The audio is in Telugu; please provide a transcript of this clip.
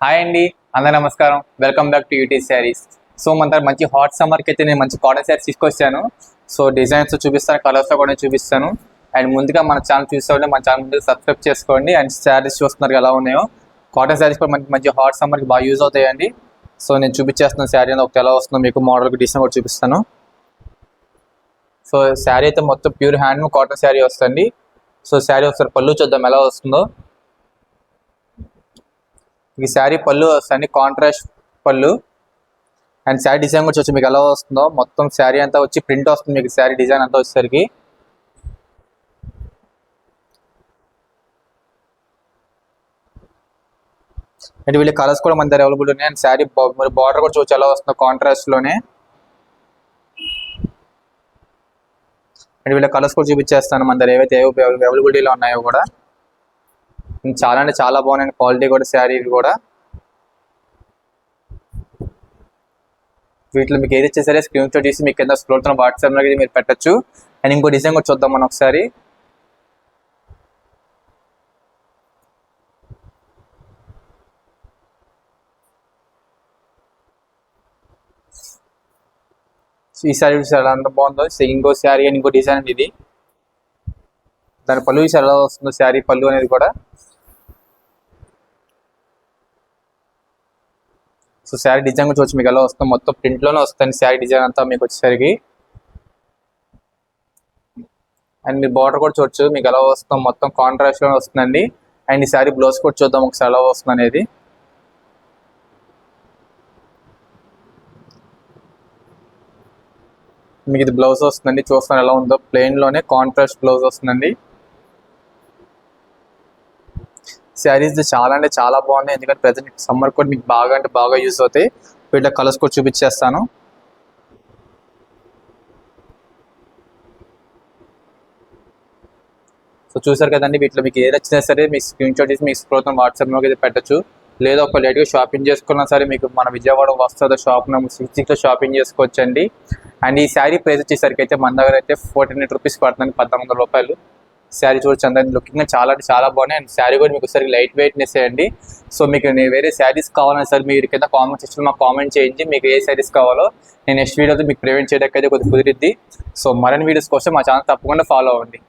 హాయ్ అండి, అందరూ నమస్కారం. Welcome back to UT Sarees. So మన దగ్గర మంచి హాట్ సమ్మర్కి అయితే నేను మంచి కాటన్ శారీస్ తీసుకొచ్చాను. సో డిజైన్స్ చూపిస్తాను, కలర్స్తో కూడా చూపిస్తాను. అండ్ ముందుగా మన ఛానల్ చూసేవాళ్ళే మన ఛానల్ ముందుగా సబ్స్క్రైబ్ చేసుకోండి. అండ్ శారీస్ చూస్తున్నారు ఎలా ఉన్నాయో. కాటన్ శారీస్ కూడా మంచి మంచి హాట్ సమ్మర్కి బాగా యూజ్ అవుతాయండి. సో నేను చూపించేస్తున్న శారీ అనేది ఒకటి ఎలా వస్తుందో మీకు మోడల్కి డిజైన్ కూడా చూపిస్తాను. సో శారీ అయితే మొత్తం ప్యూర్ హ్యాండ్లూమ్ కాటన్ శారీ వస్తుంది. సో శారీ ఒకసారి పళ్ళు చూద్దాం ఎలా వస్తుందో. ఈ శారీ పళ్ళు వస్తుంది, కాంట్రాస్ట్ పళ్ళు. అండ్ శారీ డిజైన్ కూడా చూసి మీకు ఎలా వస్తుందో. మొత్తం శారీ అంతా వచ్చి ప్రింట్ వస్తుంది మీకు శారీ డిజైన్ అంతా వచ్చేసరికి. అండ్ వీళ్ళ కలర్స్ కూడా మన దగ్గర అవైలబుల్ ఉన్నాయి. అండ్ శారీ బార్డర్ కూడా చూసి ఎలా వస్తుందో కాంట్రాస్ట్లోనే. అండ్ వీళ్ళ కలర్స్ కూడా చూపించేస్తాను మన దగ్గర ఏవైతే అవైలబిలిటీలో ఉన్నాయో కూడా. చాలా అంటే చాలా బాగున్నాయి క్వాలిటీ కూడా శారీ కూడా. వీటిలో మీకు ఏది ఇచ్చేసరే స్క్రీన్ షాట్ తీసి మీకు కింద స్క్రోల్ అవుతున్న వాట్సాప్లో మీరు పెట్టచ్చు. అండ్ ఇంకో డిజైన్ కూడా చూద్దాం మనం ఒకసారి. ఈ శారీ చాలా అంత బాగుందో. ఇంకో శారీ అని ఇంకో డిజైన్ ఇది. దాని పళ్ళు ఎలా వస్తుందో శారీ పళ్ళు అనేది కూడా. సో శారీ డిజైన్ కూడా చూసి మీకు ఎలా వస్తుంది. మొత్తం ప్రింట్లోనే వస్తుంది శారీ డిజైన్ అంతా మీకు వచ్చేసరికి. అండ్ మీ బార్డర్ కూడా చూడొచ్చు మీకు ఎలా వస్తాం, మొత్తం కాంట్రాస్ట్లోనే వస్తుందండి. అండ్ ఈ శారీ బ్లౌజ్ కూడా చూద్దాం ఒకసారి ఎలా వస్తుంది అనేది. మీకు ఇది బ్లౌజ్ వస్తుందండి, చూస్తాను ఎలా ఉందో. ప్లెయిన్లోనే కాంట్రాస్ట్ బ్లౌజ్ వస్తుందండి. శారీస్ చాలా అంటే చాలా బాగున్నాయి, ఎందుకంటే ప్రజెంట్ సమ్మర్ కూడా మీకు బాగా అంటే బాగా యూజ్ అవుతాయి. వీటిలో కలర్స్ కూడా చూపించేస్తాను. సో చూసారు కదండి, వీటిలో మీకు ఏది వచ్చినా సరే మీకు స్క్రీన్ షాట్ తీసి మీకు స్క్రోల్ వాట్సాప్లోకి అయితే పెట్టచ్చు. లేదా ఒక లేట్గా షాపింగ్ చేసుకున్నా సరే మీకు మన విజయవాడ వస్తుందో షాప్ నెంబర్ 66లో షాపింగ్ చేసుకోవచ్చండి. అండ్ ఈ శారీ ప్రైస్ వచ్చేసరికి అయితే మన దగ్గర అయితే 1400 రూపీస్ పడుతుంది, 1100 రూపాయలు. శారీ చూడొచ్చు అందరి లుకింగ్ చాలా అంటే చాలా బాగున్నాయి. అండ్ శారీ కూడా మీకు ఒకసారి లైట్ వెయిట్నెస్ అండి. సో మీకు వేరే శారీస్ కావాలని సార్ మీరు కింద కామెంట్ సెక్షన్లో మాకు కామెంట్ చేయండి మీకు ఏ శారీస్ కావాలో. నేను నెక్స్ట్ వీడియోతో మీకు ప్రివెంట్ చేయడానికి అయితే కొద్దిగా కుదిరిద్ది. సో మరిన్ని వీడియోస్ కోసం మా ఛానల్ తప్పకుండా ఫాలో అవ్వండి.